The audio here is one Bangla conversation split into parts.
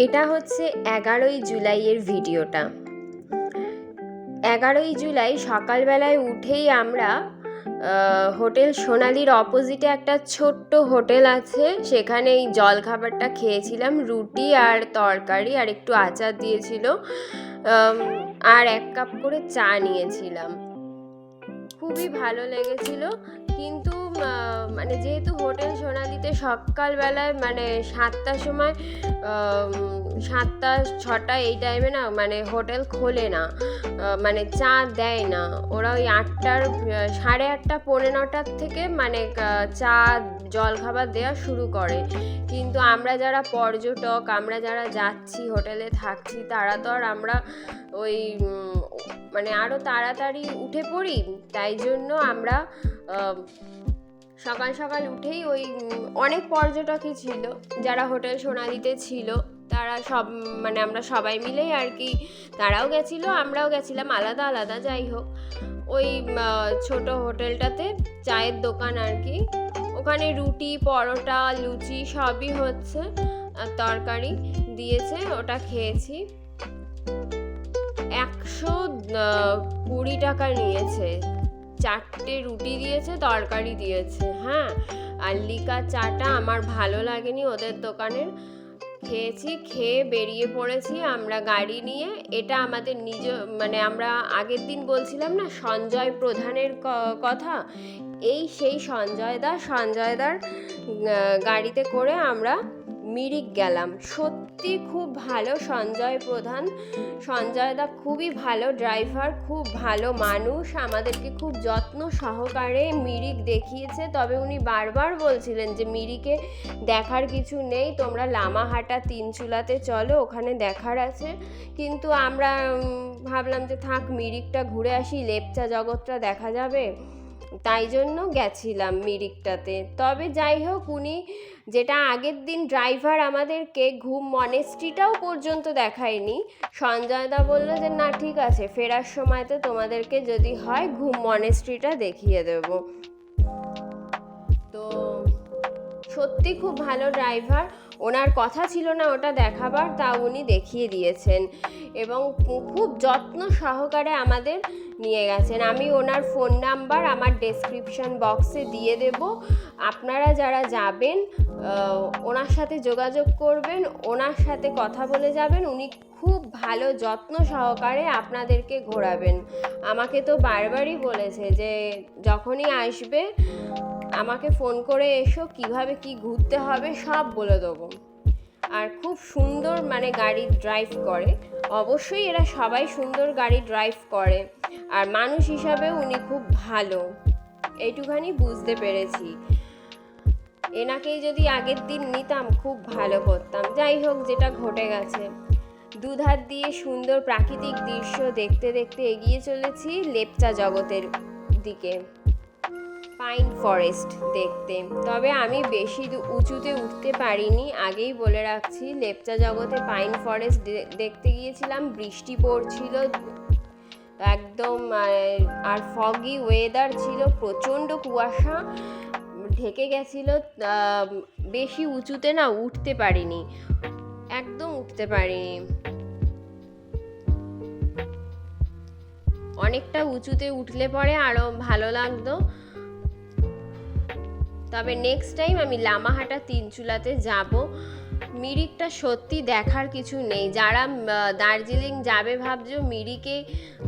এটা হচ্ছে 11ই জুলাইয়ের ভিডিওটা। 11ই জুলাই সকালবেলায় উঠেই আমরা হোটেল সোনালির অপোজিটে একটা ছোট্ট হোটেল আছে, সেখানে এই জলখাবারটা খেয়েছিলাম। রুটি আর তরকারি আর একটু আচার দিয়েছিল, আর 1 কাপ করে চা নিয়েছিলাম। খুবই ভালো লেগেছিল। কিন্তু মানে যেহেতু হোটেল সোনালিতে সকালবেলায় মানে 7টার সময় 7টা 6টা এই টাইমে না মানে হোটেল খোলে না, মানে চা দেয় না। ওরা ওই 8টার 8:30 পৌনে 9টার থেকে মানে চা জলখাবার দেওয়া শুরু করে। কিন্তু আমরা যারা পর্যটক, আমরা যারা যাচ্ছি হোটেলে থাকছি, তারা তো আর আমরা ওই মানে আরও তাড়াতাড়ি উঠে পড়ি। তাই জন্য আমরা সকাল সকাল উঠেই ওই অনেক পর্যটকই ছিল যারা হোটেল সোনালিতে ছিল, তারা সব মানে আমরা সবাই মিলেই আর কি, তারাও গেছিলো আমরাও গেছিলাম আলাদা আলাদা। যাই হোক, ওই ছোট হোটেলটাতে চায়ের দোকান আর কি, ওখানে রুটি পরোটা লুচি সবই হচ্ছে, আর তরকারি দিয়েছে, ওটা খেয়েছি। 120 টাকা নিয়েছে। 4টে রুটি দিয়েছে, তরকারি দিয়েছে। হ্যাঁ, আর লিকার চাটা আমার ভালো লাগেনি ওদের দোকানের। খেয়েছি, খেয়ে বেরিয়ে পড়েছি আমরা গাড়ি নিয়ে। এটা আমাদের মানে আমরা আগের দিন বলছিলাম না সঞ্জয় প্রধানের কথা, এই সেই সঞ্জয়দার গাড়িতে করে আমরা মিরিক গেলাম। সত্যি খুব ভালো সঞ্জয়দা খুবই ভালো ড্রাইভার, খুব ভালো মানুষ, আমাদেরকে খুব যত্ন সহকারে মিরিক দেখিয়েছে। তবে উনি বারবার বলছিলেন যে মিরিকে দেখার কিছু নেই, তোমরা লামাহাটা তিনচুলাতে চলো, ওখানে দেখার আছে। কিন্তু আমরা ভাবলাম যে থাক, মিরিকটা ঘুরে আসি, লেপচা জগৎটা দেখা যাবে, তাই জন্য গেছিলাম মিরিকটাতে। তবে যাই হোক, উনি যেটা আগের দিন ড্রাইভার আমাদেরকে ঘুম মনেস্ট্রিটাও পর্যন্ত দেখায়নি, সঞ্জয়দা বলল যে না ঠিক আছে, ফেরার সময় তো তোমাদেরকে যদি হয় ঘুম মনেস্ট্রিটা দেখিয়ে দেব। তো সত্যি খুব ভালো ড্রাইভার, ওনার কথা ছিল না ওটা দেখাবার, তা উনি দেখিয়ে দিয়েছেন এবং খুব যত্ন সহকারে আমাদের নিয়ে গেছেন। আমি ওনার ফোন নাম্বার আমার ডেসক্রিপশন বক্সে দিয়ে দেব, আপনারা যারা যাবেন ওনার সাথে যোগাযোগ করবেন, ওনার সাথে কথা বলে যাবেন। উনি খুব ভালো যত্ন সহকারে আপনাদেরকে ঘোরাবেন। আমাকে তো বারবারই বলেছে যে যখনই আসবে আমাকে ফোন করে এসো, কিভাবে কি ঘুরতে হবে সব বলে দেবো। আর খুব সুন্দর মানে গাড়ি ড্রাইভ করে, অবশ্যই এরা সবাই সুন্দর গাড়ি ড্রাইভ করে, আর মানুষ হিসাবে উনি খুব ভালো, এইটুখানি বুঝতে পেরেছি। এনাকেই যদি আগের দিন নিতাম খুব ভালো করতাম। যাই হোক, যেটা ঘটে গেছে। দুধার দিয়ে সুন্দর প্রাকৃতিক দৃশ্য দেখতে দেখতে এগিয়ে চলেছি লেপচা জগতের দিকে, পাইন ফরেস্ট দেখতে। তবে আমি বেশি উঁচুতে উঠতে পারিনি, আগেই বলে রাখছি। লেপচা জগতে পাইন ফরেস্ট দেখতে গিয়েছিলাম, বৃষ্টি পড়ছিল একদম, আর ফগি ওয়েদার ছিল, প্রচণ্ড কুয়াশা ঢেকে গেছিল। বেশি উঁচুতে না উঠতে পারিনি, একদম উঠতে পারিনি। অনেকটা উঁচুতে উঠলে পরে আরও ভালো লাগতো। তবে নেক্সট টাইম আমি লামাহাটা তিনচুলাতে যাব। মিরিকটা সত্যি দেখার কিছু নেই। যারা দার্জিলিং যাবে ভাবছো, মিরিকে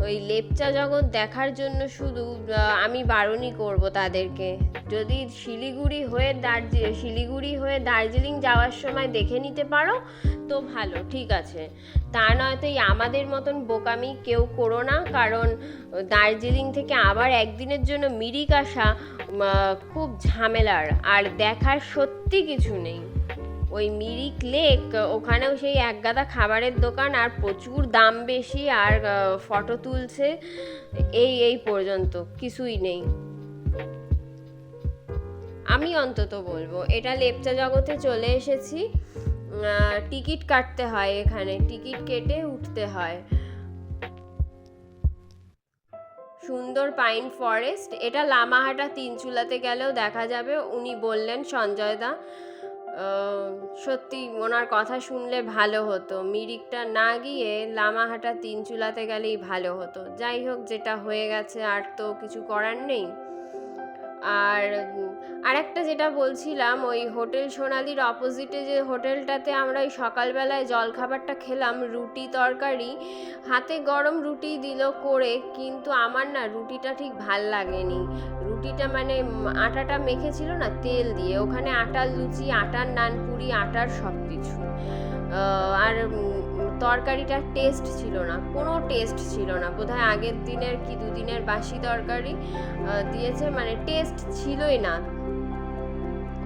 ওই লেপচা জগৎ দেখার জন্য শুধু আমি বারণই করব তাদেরকে। যদি শিলিগুড়ি হয়ে দার্জিলিং যাওয়ার সময় দেখে নিতে পারো তো ভালো, ঠিক আছে। তা নয়তো আমাদের মতন বোকামি কেউ করো না, কারণ দার্জিলিং থেকে আবার একদিনের জন্য মিরিক আসা খুব ঝামেলার, আর দেখার সত্যি কিছু নেই। ওই মিরিক লেক, ওখানেও সেই একগাদা খাবারের দোকান, আর প্রচুর দাম বেশি, আর ফটো তুলছে, এই পর্যন্ত কিছুই নেই। আমি অন্তত বলবো এটা লেপচা জগতে চলে এসেছি, টিকিট কাটতে হয়, এখানে টিকিট কেটে উঠতে হয়। সুন্দর পাইন ফরেস্ট, এটা লামাহাটা তিনচুলাতে গেলেও দেখা যাবে, উনি বললেন সঞ্জয়দা। সত্যি ওনার কথা শুনলে ভালো হতো, মিরিকটা না গিয়ে লামাহাটা তিনচুলাতে গেলেই ভালো হতো। যাই হোক, যেটা হয়ে গেছে আর তো কিছু করার নেই। আর আরেকটা যেটা বলছিলাম, ওই হোটেল সোনালির অপোজিটে যে হোটেলটাতে আমরা ওই সকালবেলায় জলখাবারটা খেলাম, রুটি তরকারি, হাতে গরম রুটি দিল করে, কিন্তু আমার না রুটিটা ঠিক ভাল লাগেনি। রুটিটা মানে আটাটা মেখেছিল না তেল দিয়ে, ওখানে আটার লুচি, আটার নানপুরি, আটার সব কিছু, আর তরকারিটার টেস্ট ছিল না, কোনো টেস্ট ছিল না। বোধহয় আগের দিনের কি দুদিনের বাসি তরকারি দিয়েছে, মানে টেস্ট ছিলই না।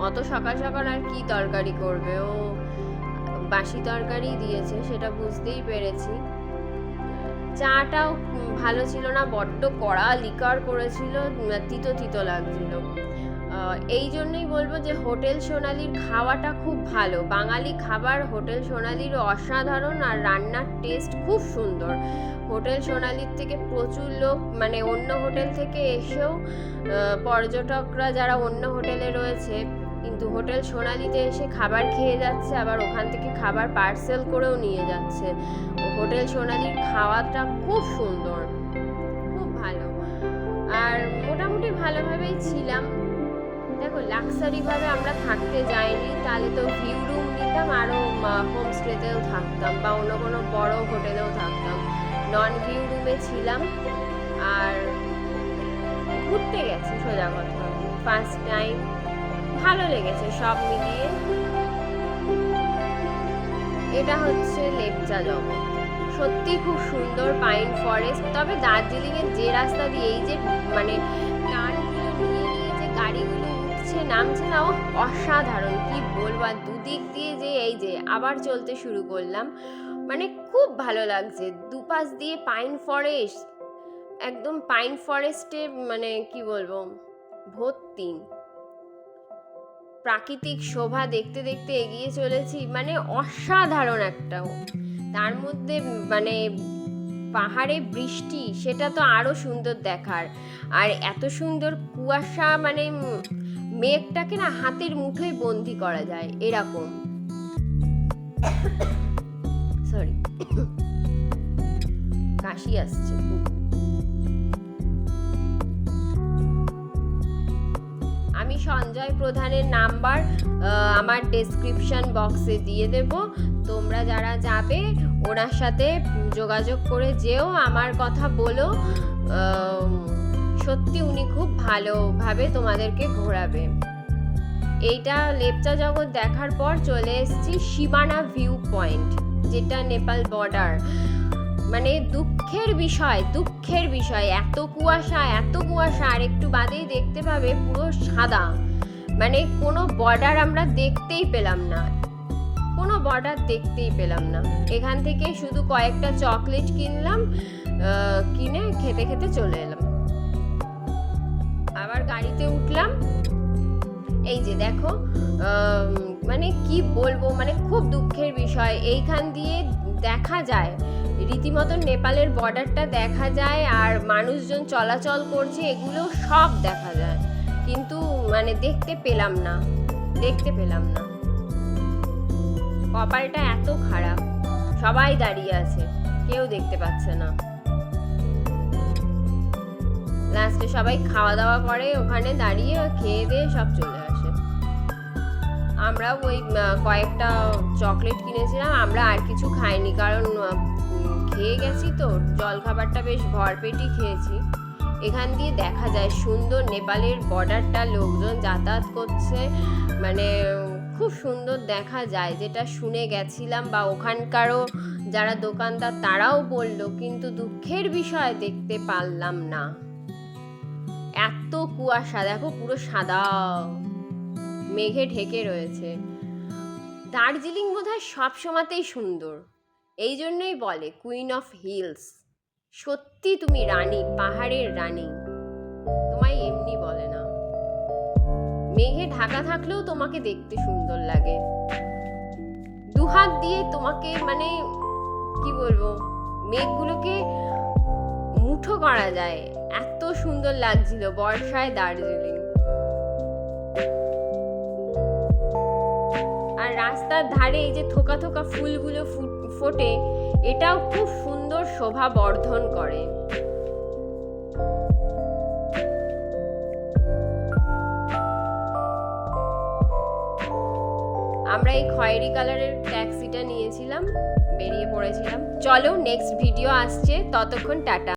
অত সকাল সকাল আর কি তরকারি করবে, ও বাসি তরকারি দিয়েছে, সেটা বুঝতেই পেরেছি। চাটাও ভালো ছিল না, বড্ড কড়া লিকার করেছিল, তিতো তিতো লাগছিল। এই জন্যই বলবো যে হোটেল সোনালির খাওয়াটা খুব ভালো, বাঙালি খাবার হোটেল সোনালির অসাধারণ, আর রান্নার টেস্ট খুব সুন্দর। হোটেল সোনালির থেকে প্রচুর লোক, মানে অন্য হোটেল থেকে এসেও পর্যটকরা যারা অন্য হোটেলে রয়েছে, কিন্তু হোটেল সোনালিতে এসে খাবার খেয়ে যাচ্ছে, আবার ওখান থেকে খাবার পার্সেল করেও নিয়ে যাচ্ছে। হোটেল সোনালির খাওয়াটা খুব সুন্দর, খুব ভালো। আর মোটামুটি ভালোভাবেই ছিলাম। দেখো, লাক্সারিভাবে আমরা থাকতে যাইনি, তাহলে তো ভিউ রুম নিতাম, আরও হোমস্টেতেও থাকতাম, বা অন্য কোনো বড় হোটেলেও থাকতাম। নন ভিউ রুমে ছিলাম, আর ঘুরতে গেছি, সোজা কথা, ফার্স্ট টাইম, ভালো লেগেছে সব মিলিয়ে। এটা হচ্ছে লেপচা জগৎ, সত্যি খুব সুন্দর পাইন ফরেস্ট। তবে দার্জিলিংয়ের যে রাস্তা দিয়ে এই যে মানে টার্নগুলো নিয়ে নিয়ে যে গাড়িগুলো উঠছে নামছে না, ও অসাধারণ, কি বলবো। আর দুদিক দিয়ে যে এই যে আবার চলতে শুরু করলাম, মানে খুব ভালো লাগছে। দুপাশ দিয়ে পাইন ফরেস্ট, একদম পাইন ফরেস্টে মানে কি বলবো ভর্তি। প্রাকৃতিক শোভা দেখতে দেখতে এগিয়ে চলেছি, মানে অসাধারণ একটা। তার মধ্যে মানে পাহাড়ে বৃষ্টি, সেটা তো আরো সুন্দর দেখার। আর এত সুন্দর কুয়াশা, মানে মেঘটাকে না হাতের মুঠোয় বন্দি করা যায় এরকম। সরি, কাশি আসছে খুব। আমি সঞ্জয় প্রধানের নাম্বার আমার ডেসক্রিপশন বক্সে দিয়ে দেব, তোমরা যারা যাবে ওনার সাথে যোগাযোগ করে যেও, আমার কথা বলো। সত্যি উনি খুব ভালোভাবে তোমাদেরকে ঘোরাবে। এইটা লেপচা জগৎ দেখার পর চলে এসেছি শিবানা ভিউ পয়েন্ট, যেটা নেপাল বর্ডার। মানে দুঃখের বিষয়, এত কুয়াশা, আর একটু বাদেই দেখতে পাবে পুরো সাদা, মানে কোনো বর্ডার আমরা দেখতেই পেলাম না, এখান থেকে শুধু কয়েকটা চকলেট কিনলাম, কিনে খেতে খেতে চলে এলাম। আবার গাড়িতে উঠলাম, এই যে দেখো, মানে কি বলবো, মানে খুব দুঃখের বিষয়। এইখান দিয়ে দেখা যায় রীতিমতো নেপালের বর্ডারটা দেখা যায়, আর মানুষজন চলাচল করছে, এগুলো সব দেখা যায়, কিন্তু মানে দেখতে পেলাম না। কপালটা এত খারাপ, সবাই দাঁড়িয়ে আছে, কেউ দেখতে পাচ্ছে না। লাস্টে সবাই খাওয়া দাওয়া করে, ওখানে দাঁড়িয়ে খেয়ে দিয়ে সব চলে আসে। আমরা ওই কয়েকটা চকলেট কিনেছিলাম, আমরা আর কিছু খাইনি, কারণ খেয়ে গেছি তো, জলখাবারটা বেশ ভরপেটই খেয়েছি। এখান দিয়ে দেখা যায় সুন্দর নেপালের বর্ডারটা, লোকজন যাতায়াত করছে, মানে খুব সুন্দর দেখা যায়, যেটা শুনে গেছিলাম, বা ওখানকারও যারা দোকানদার তারাও বললো, কিন্তু দুঃখের বিষয় দেখতে পারলাম না। এত কুয়াশা, দেখো পুরো সাদা, মেঘে ঢেকে রয়েছে। দার্জিলিং বোধহয় সব সময়তেই সুন্দর, এই জন্যই বলে কুইন অফ হিলস। সত্যি তুমি রানী, পাহাড়ের রানী, তোমায় এমনি বলে না। মেঘে ঢাকা থাকলেও তোমাকে দেখতে সুন্দর লাগে, দুহাত দিয়ে তোমাকে, মানে কি বলবো, মেঘগুলোকে মুঠো করা যায়, এত সুন্দর লাগছিল বর্ষায় দার্জিলিং। রাস্তার ধারে এই যে থোকা থোকা ফুলগুলো ফোটে, এটাও খুব সুন্দর শোভা বর্ধন করে। আমরা এই খয়েরি কালারের ট্যাক্সিটা নিয়েছিলাম, বেরিয়ে পড়েছিলাম। চলো নেক্সট ভিডিও আসছে, ততক্ষণ টাটা।